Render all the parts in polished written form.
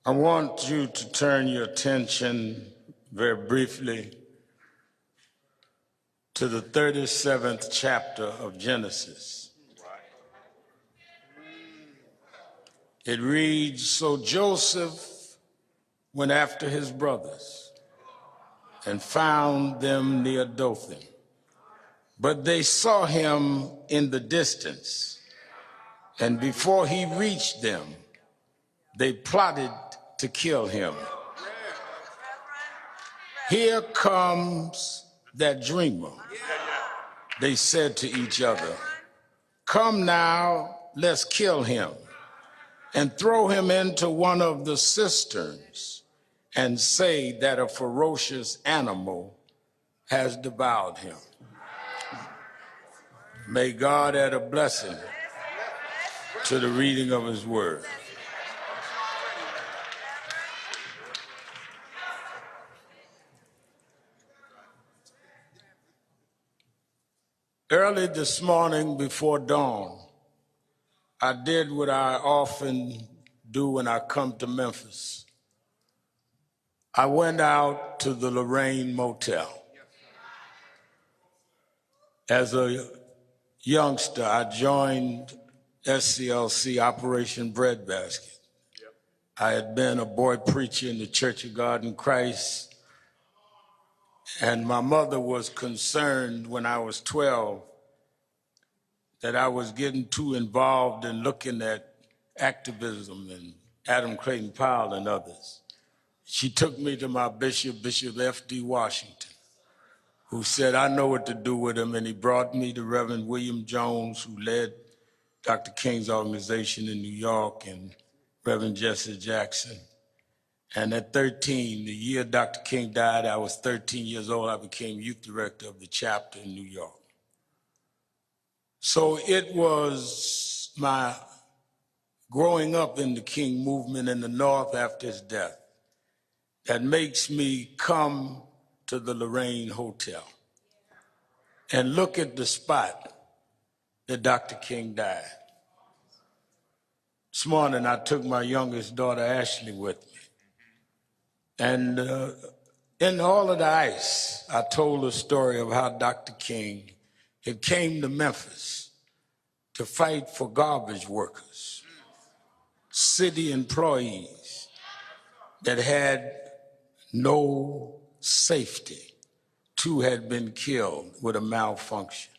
I want you to turn your attention very briefly to the 37th chapter of Genesis. It reads, "So Joseph went after his brothers and found them near Dothan. But they saw him in the distance, and before he reached them, they plotted to kill him. Here comes that dreamer," they said to each other. "Come now, let's kill him and throw him into one of the cisterns and say that a ferocious animal has devoured him." May God add a blessing to the reading of his word. Early this morning before dawn, I did what I often do when I come to Memphis. I went out to the Lorraine Motel. As a youngster, I joined SCLC, Operation Breadbasket. I had been a boy preacher in the Church of God in Christ, and my mother was concerned when I was 12 that I was getting too involved in looking at activism and Adam Clayton Powell and others. She took me to my bishop, Bishop F.D. Washington, who said, "I know what to do with him," and he brought me to Reverend William Jones, who led Dr. King's organization in New York, and Reverend Jesse Jackson. And at 13, the year Dr. King died, I was 13 years old, I became youth director of the chapter in New York. So it was my growing up in the King movement in the North after his death that makes me come to the Lorraine Hotel and look at the spot that Dr. King died. This morning, I took my youngest daughter, Ashley, with me. And in all of the ice, I told the story of how Dr. King had came to Memphis to fight for garbage workers, city employees that had no safety. 2 had been killed with a malfunction.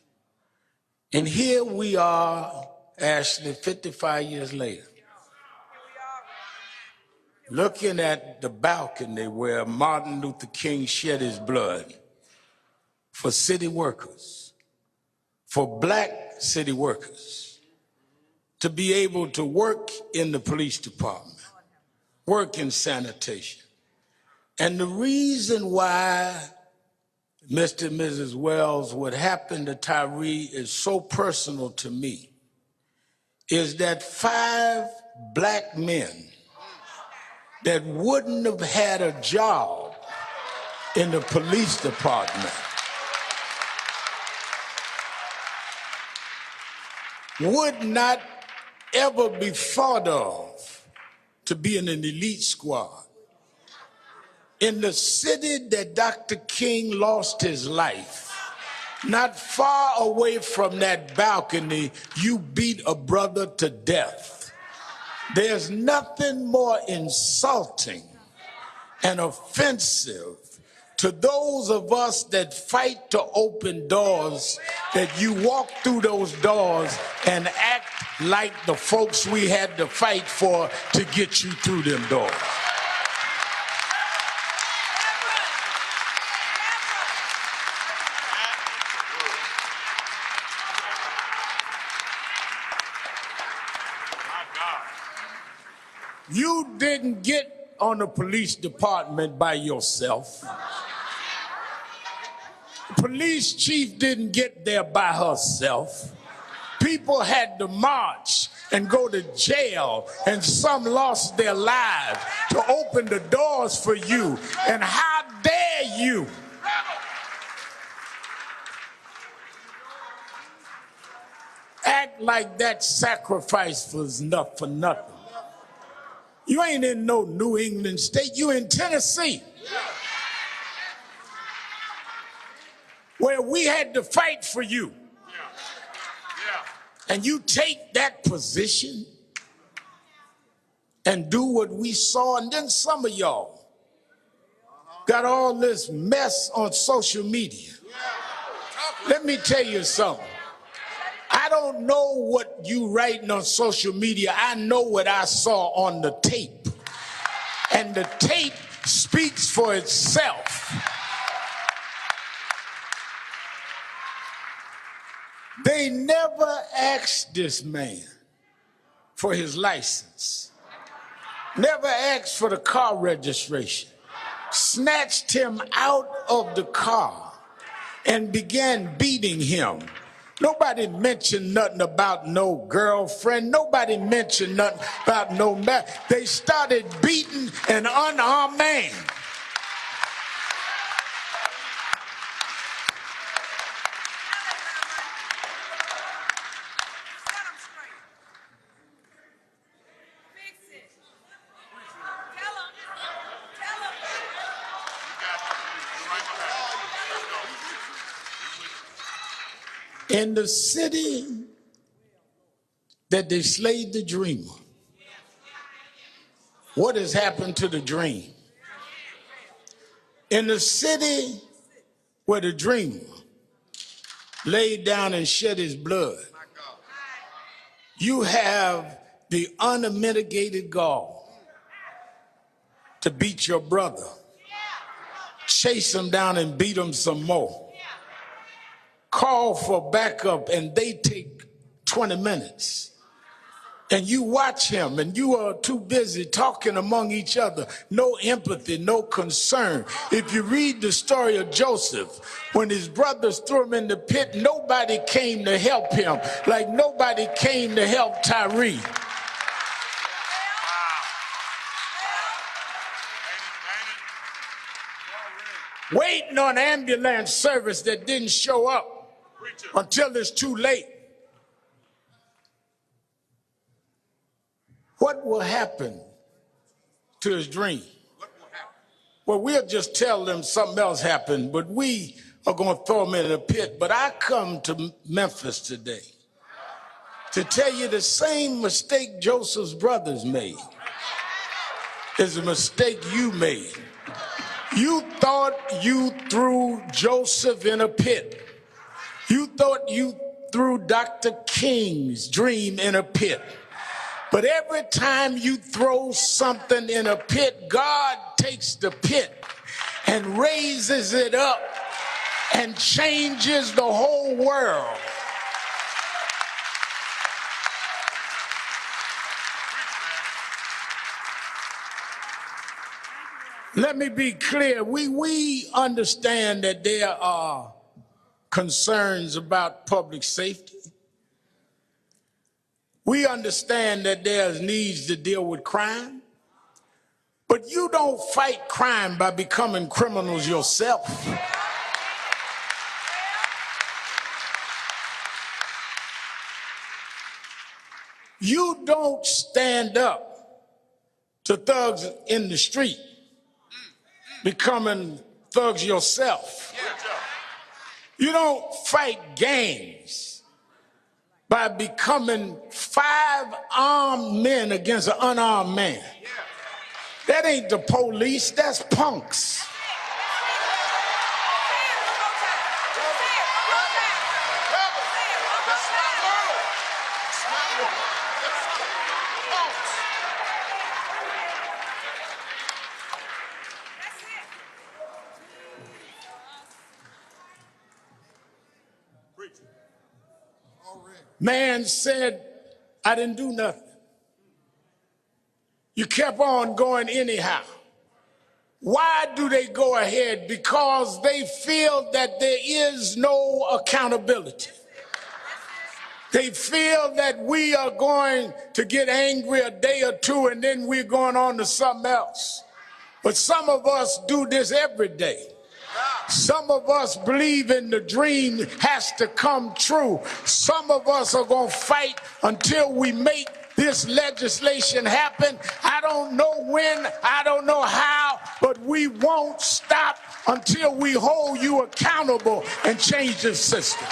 And here we are, Ashley, 55 years later, looking at the balcony where Martin Luther King shed his blood for city workers, for black city workers, to be able to work in the police department, work in sanitation. And the reason why, Mr. and Mrs. Wells, what happened to Tyre is so personal to me is that 5 black men that wouldn't have had a job in the police department would not ever be thought of to be in an elite squad. In the city that Dr. King lost his life, not far away from that balcony, you beat a brother to death. There's nothing more insulting and offensive to those of us that fight to open doors, that you walk through those doors and act like the folks we had to fight for to get you through them doors. You didn't get on the police department by yourself. The police chief didn't get there by herself. People had to march and go to jail, and some lost their lives to open the doors for you. And how dare you act like that sacrifice was enough for nothing? You ain't in no New England state. You in Tennessee, where we had to fight for you. And you take that position and do what we saw, and then some of y'all got all this mess on social media. Let me tell you something. I don't know what you writing on social media. I know what I saw on the tape. And the tape speaks for itself. They never asked this man for his license. Never asked for the car registration. Snatched him out of the car and began beating him. Nobody mentioned nothing about no girlfriend. Nobody mentioned nothing about no man. They started beating an unarmed man. In the city that they slayed the dreamer, what has happened to the dream? In the city where the dreamer laid down and shed his blood, you have the unmitigated gall to beat your brother, chase him down and beat him some more. Call for backup and they take 20 minutes. And you watch him and you are too busy talking among each other. No empathy, no concern. If you read the story of Joseph, when his brothers threw him in the pit, nobody came to help him. Like nobody came to help Tyre. Waiting on ambulance service that didn't show up until it's too late. What will happen to his dream? Well, we'll just tell them something else happened, but we are going to throw him in a pit. But I come to Memphis today to tell you the same mistake Joseph's brothers made is a mistake you made. You thought you threw Joseph in a pit. You thought you threw Dr. King's dream in a pit. But every time you throw something in a pit, God takes the pit and raises it up and changes the whole world. Let me be clear. We understand that there are concerns about public safety. We understand that there's needs to deal with crime. But you don't fight crime by becoming criminals yourself. You don't stand up to thugs in the street becoming thugs yourself. You don't fight gangs by becoming 5 armed men against an unarmed man. That ain't the police, that's punks. Man said, I didn't do nothing. You kept on going anyhow. Why do they go ahead? Because they feel that there is no accountability. They feel that we are going to get angry a day or two and then we're going on to something else. But some of us do this every day. Some of us believe in the dream has to come true. Some of us are going to fight until we make this legislation happen. I don't know when, I don't know how, but we won't stop until we hold you accountable and change the system.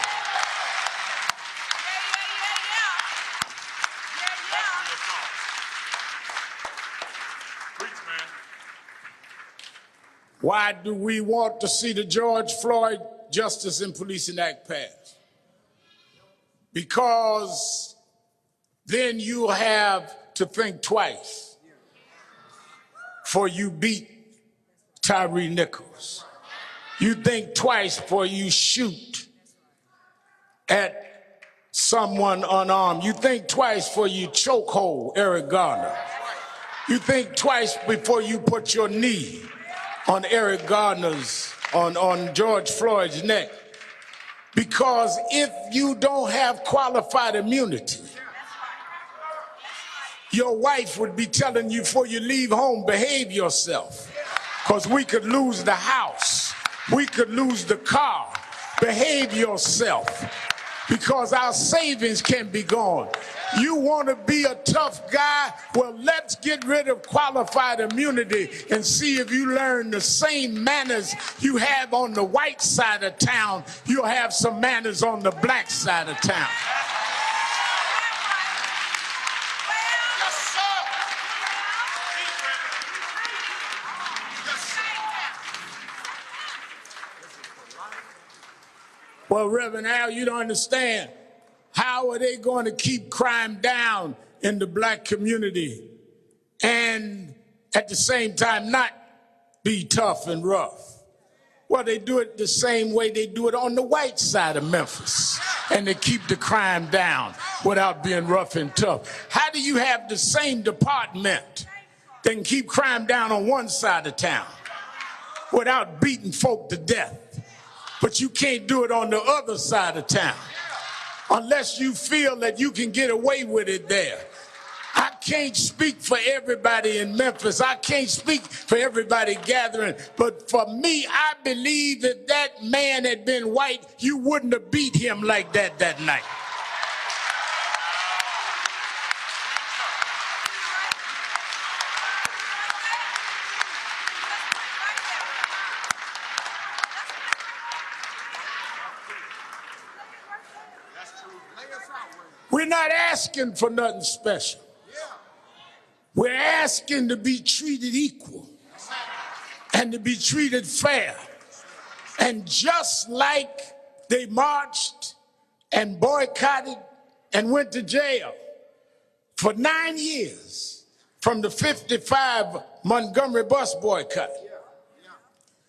Why do we want to see the George Floyd Justice in Policing Act passed? Because then you have to think twice before you beat Tyre Nichols. You think twice before you shoot at someone unarmed. You think twice before you chokehold Eric Garner. You think twice before you put your knee on Eric Garner's, on George Floyd's neck. Because if you don't have qualified immunity, your wife would be telling you before you leave home, behave yourself. Because we could lose the house. We could lose the car. Behave yourself. Because our savings can be gone. You want to be a tough guy? Well, let's get rid of qualified immunity and see if you learn the same manners you have on the white side of town, you'll have some manners on the black side of town. Well, Reverend Al, you don't understand. How are they going to keep crime down in the black community and at the same time not be tough and rough? Well, they do it the same way they do it on the white side of Memphis, and they keep the crime down without being rough and tough. How do you have the same department that can keep crime down on one side of town without beating folk to death, but you can't do it on the other side of town? Unless you feel that you can get away with it there. I can't speak for everybody in Memphis. I can't speak for everybody gathering. But for me, I believe that that man had been white, you wouldn't have beat him like that night. We're not asking for nothing special. We're asking to be treated equal and to be treated fair. And just like they marched and boycotted and went to jail for 9 years from the 55 Montgomery bus boycott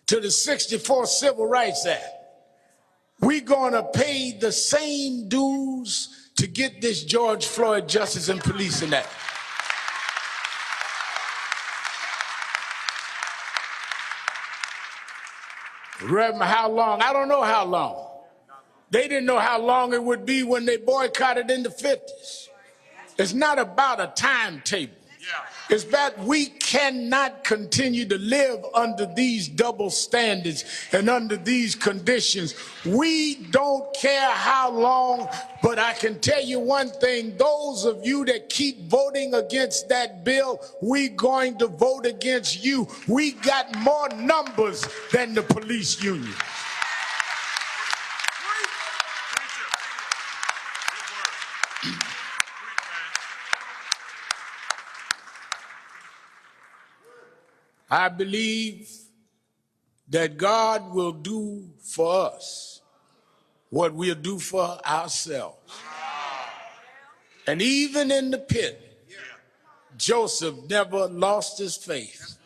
to the 64 Civil Rights Act, we're going to pay the same dues to get this George Floyd Justice in Policing Act. Reverend, how long? I don't know how long. They didn't know how long it would be when they boycotted in the 50s. It's not about a timetable. It's that we cannot continue to live under these double standards and under these conditions. We don't care how long, but I can tell you one thing, those of you that keep voting against that bill, we're going to vote against you. We got more numbers than the police union. I believe that God will do for us what we'll do for ourselves. And even in the pit, Joseph never lost his faith.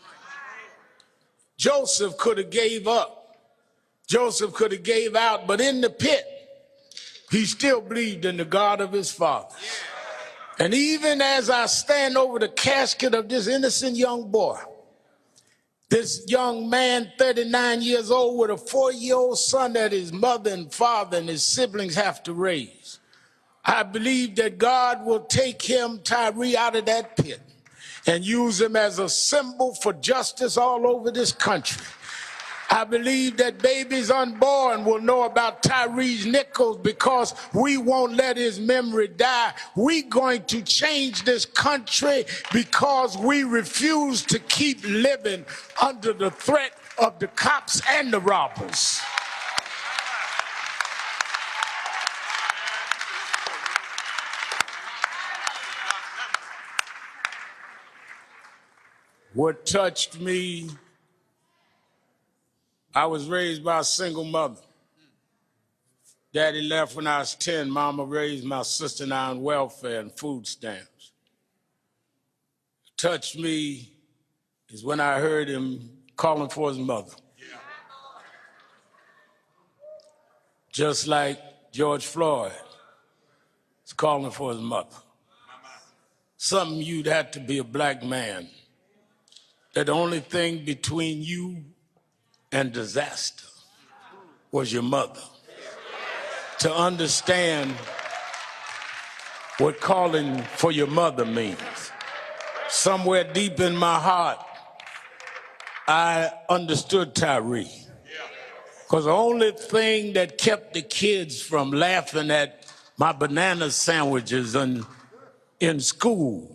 Joseph could have gave up. Joseph could have gave out, but in the pit, he still believed in the God of his father. And even as I stand over the casket of this innocent young boy, this young man, 39 years old, with a 4-year-old son that his mother and father and his siblings have to raise, I believe that God will take him, Tyre, out of that pit and use him as a symbol for justice all over this country. I believe that babies unborn will know about Tyre Nichols because we won't let his memory die. We're going to change this country because we refuse to keep living under the threat of the cops and the robbers. What touched me, I was raised by a single mother. Daddy left when I was 10. Mama raised my sister and I on welfare and food stamps. What touched me is when I heard him calling for his mother. Yeah. Just like George Floyd is calling for his mother. Something you'd have to be a black man. That the only thing between you and disaster was your mother. To understand what calling for your mother means. Somewhere deep in my heart, I understood Tyre. Because the only thing that kept the kids from laughing at my banana sandwiches in school,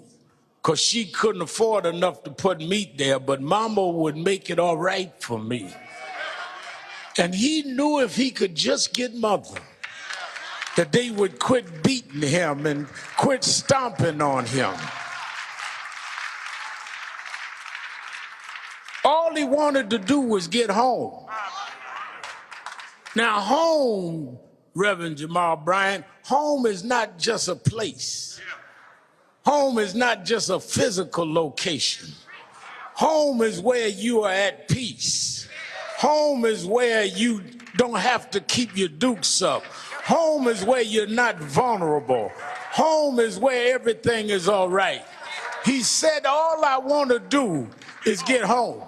because she couldn't afford enough to put meat there, but Mama would make it all right for me. And he knew if he could just get Mother, that they would quit beating him and quit stomping on him. All he wanted to do was get home. Now, home, Reverend Jamal Bryant, home is not just a place. Home is not just a physical location. Home is where you are at peace. Home is where you don't have to keep your dukes up. Home is where you're not vulnerable. Home is where everything is all right. He said, all I want to do is get home.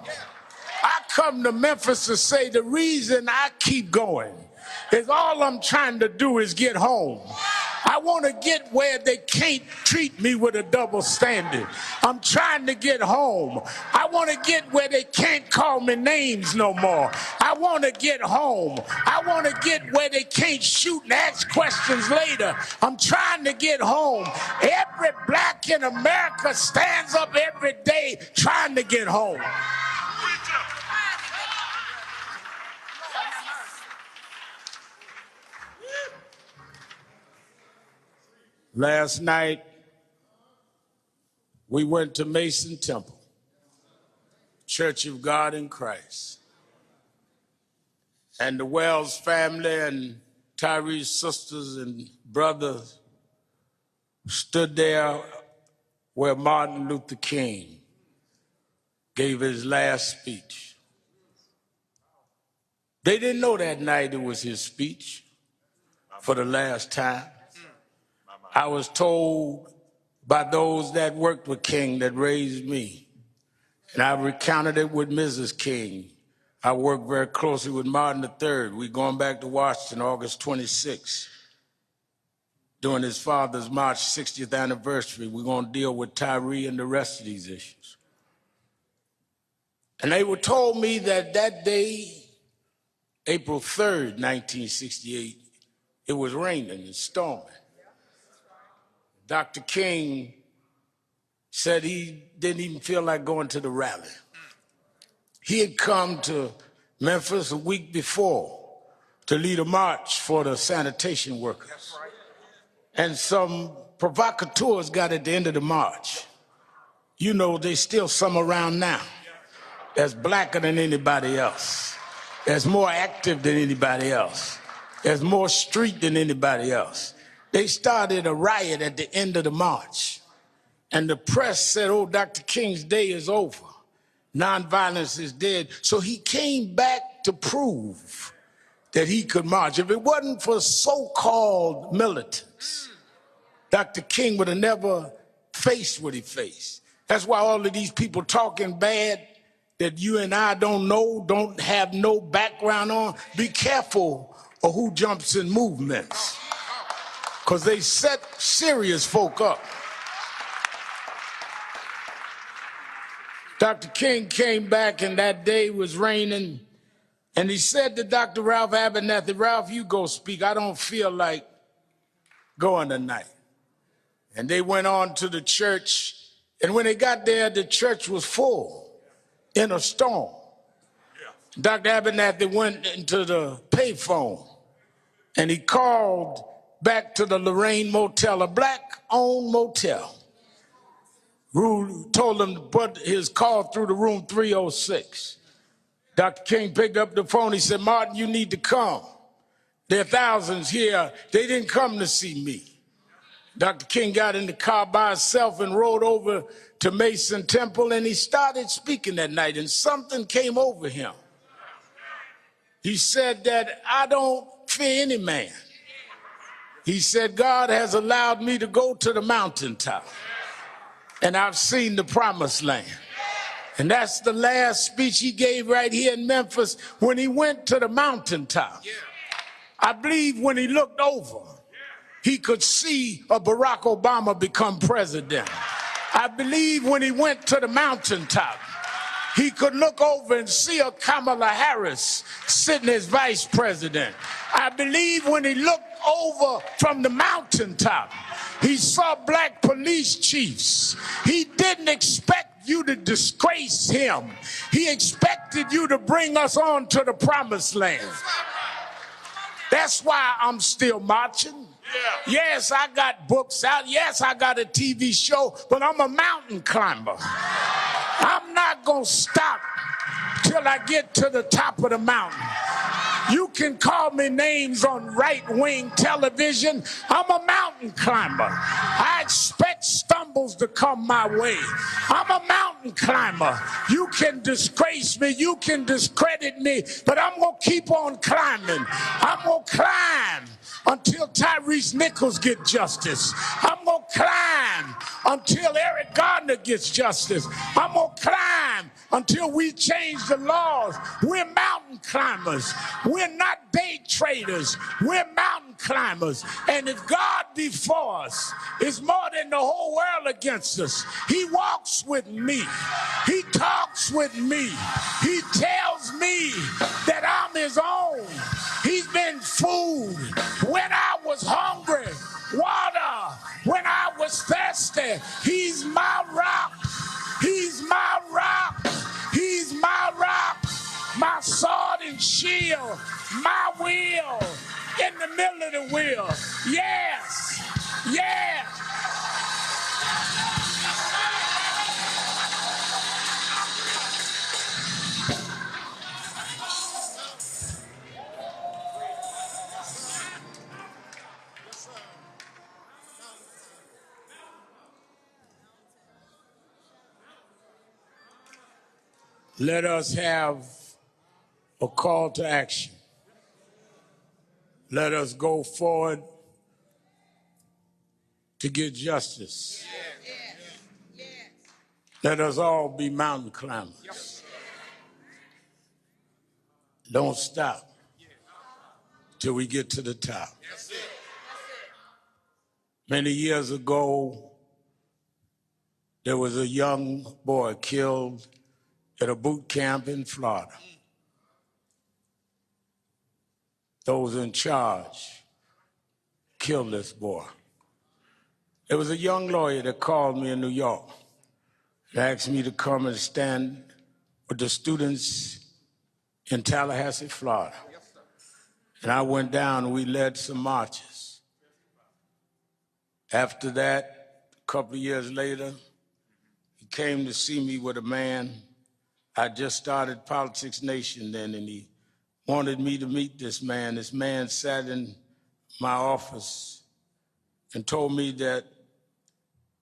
I come to Memphis to say the reason I keep going is all I'm trying to do is get home. I want to get where they can't treat me with a double standard. I'm trying to get home. I want to get where they can't call me names no more. I want to get home. I want to get where they can't shoot and ask questions later. I'm trying to get home. Every black in America stands up every day trying to get home. Last night, we went to Mason Temple, Church of God in Christ. And the Wells family and Tyre's sisters and brothers stood there where Martin Luther King gave his last speech. They didn't know that night it was his speech for the last time. I was told by those that worked with King that raised me, and I recounted it with Mrs. King. I worked very closely with Martin III. We're going back to Washington August 26th. During his father's March 60th anniversary, we're going to deal with Tyre and the rest of these issues. And they were told me that that day, April 3rd, 1968, it was raining and storming. Dr. King said he didn't even feel like going to the rally. He had come to Memphis a week before to lead a march for the sanitation workers. And some provocateurs got at the end of the march. You know, there's still some around now that's blacker than anybody else, that's more active than anybody else, that's more street than anybody else. They started a riot at the end of the march. And the press said, oh, Dr. King's day is over. Nonviolence is dead. So he came back to prove that he could march. If it wasn't for so-called militants, Dr. King would have never faced what he faced. That's why all of these people talking bad that you and I don't know, don't have no background on, be careful of who jumps in movements, because they set serious folk up. Dr. King came back, and that day was raining, And he said to Dr. Ralph Abernathy, Ralph, you go speak. I don't feel like going tonight. And they went on to the church. And when they got there, the church was full in a storm. Dr. Abernathy went into the payphone and he called back to the Lorraine Motel, a black-owned motel. Rule told him to put his call through to room 306. Dr. King picked up the phone. He said, Martin, you need to come. There are thousands here. They didn't come to see me. Dr. King got in the car by himself and rode over to Mason Temple, and he started speaking that night, and something came over him. He said that I don't fear any man. He said, God has allowed me to go to the mountaintop, and I've seen the promised land. And that's the last speech he gave right here in Memphis when he went to the mountaintop. I believe when he looked over, he could see a Barack Obama become president. I believe when he went to the mountaintop, he could look over and see a Kamala Harris sitting as vice president. I believe when he looked over from the mountaintop, he saw black police chiefs. He didn't expect you to disgrace him. He expected you to bring us on to the promised land. That's why I'm still marching. Yes, I got books out. Yes, I got a TV show, but I'm a mountain climber. I'm not going to stop till I get to the top of the mountain. You can call me names on right-wing television. I'm a mountain climber. I expect stumbles to come my way. I'm a mountain climber. You can disgrace me. You can discredit me, but I'm going to keep on climbing. I'm going to climb until Tyre Nichols gets justice. I'm going to climb until Eric Gardner gets justice. I'm going to climb until we change the laws. We're mountain climbers. We're not day traders. We're mountain climbers. And if God be for us, it's more than the whole world against us. He walks with me. He talks with me. He tells me that I'm his own. He's been food when I was hungry, water when I was thirsty. He's my rock. He's my rock. He's my rock. My sword and shield. My wheel in the middle of the wheel. Yes. Yes. Let us have a call to action. Let us go forward to get justice. Let us all be mountain climbers. Don't stop till we get to the top. Many years ago, there was a young boy killed at a boot camp in Florida. Those in charge killed this boy. There was a young lawyer that called me in New York and asked me to come and stand with the students in Tallahassee, Florida. And I went down and we led some marches. After that, a couple of years later, he came to see me with a man. I just started Politics Nation then, and he wanted me to meet this man. This man sat in my office and told me that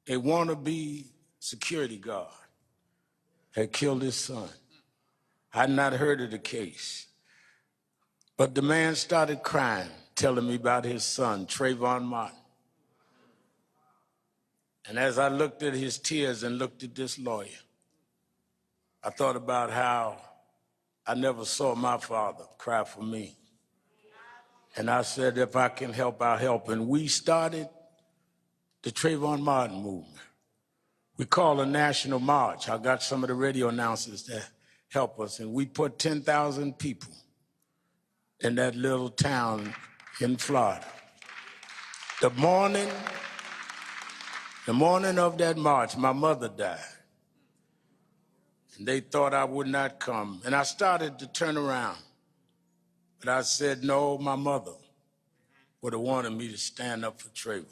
a wannabe security guard had killed his son. I had not heard of the case. But the man started crying, telling me about his son, Trayvon Martin. And as I looked at his tears and looked at this lawyer, I thought about how I never saw my father cry for me. And I said, if I can help, I'll help. And we started the Trayvon Martin movement. We called a national march. I got some of the radio announcers to help us. And we put 10,000 people in that little town in Florida. The morning of that march, my mother died. And they thought I would not come. And I started to turn around. But I said, no, my mother would have wanted me to stand up for Trayvon.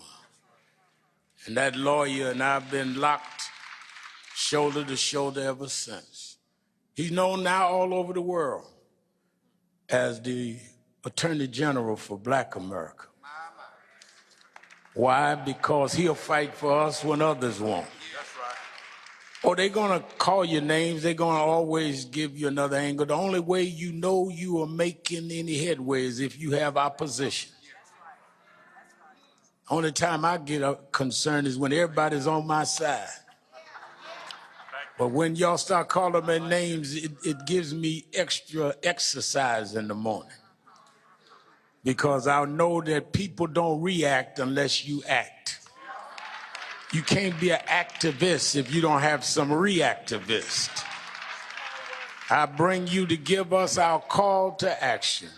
And that lawyer and I have been locked shoulder to shoulder ever since. He's known now all over the world as the Attorney General for Black America. Why? Because he'll fight for us when others won't. That's right. Or they're going to call your names. They're going to always give you another angle. The only way you know you are making any headway is if you have opposition. Only time I get concerned is when everybody's on my side. But when y'all start calling my names, it gives me extra exercise in the morning. Because I know that people don't react unless you act. You can't be an activist if you don't have some reactivist. I bring you to give us our call to action.